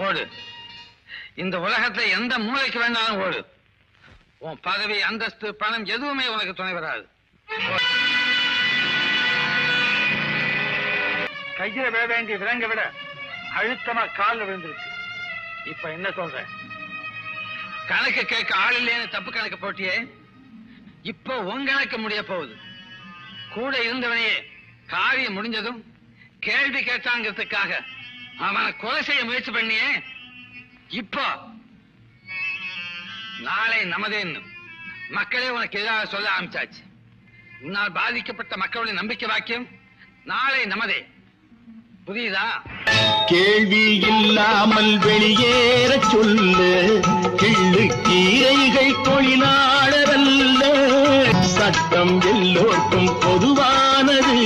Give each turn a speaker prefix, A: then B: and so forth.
A: ஓடு. இந்த உலகத்துல எந்த மூளைக்கு வேண்டாலும் ஓடு. உன் பதவி, அந்தஸ்து, பணம் எதுவுமே உனக்கு துணை வராது. கையில விழ வேண்டிய விலங்க விட அழுத்தமா காலில் விழுந்திருக்கு. இப்ப என்ன சொல்ற? கணக்கு கேட்க ஆள் இல்லைன்னு தப்பு கணக்கு போட்டியே, இப்போ உன் கணக்கு முடிய போகுது. கூட இருந்தவனையே காரியம் முடிஞ்சதும் கேள்வி கேட்டாங்கிறதுக்காக அவனை கொலை செய்ய முயற்சி பண்ணியே, இப்போ நாளை நமதேன்னு மக்களே உனக்கு எதிராக சொல்ல ஆரம்பிச்சாச்சு. உன்னால் பாதிக்கப்பட்ட மக்களுடைய நம்பிக்கை வாக்கியம் நாளை நமதே. புரியுதா?
B: கேள்வி இல்லாமல் வெளியேற சொல்லு. கிள்ளு கீரைகள் தொழிலாளரல்ல. சட்டம் எல்லோருக்கும் பொதுவானது.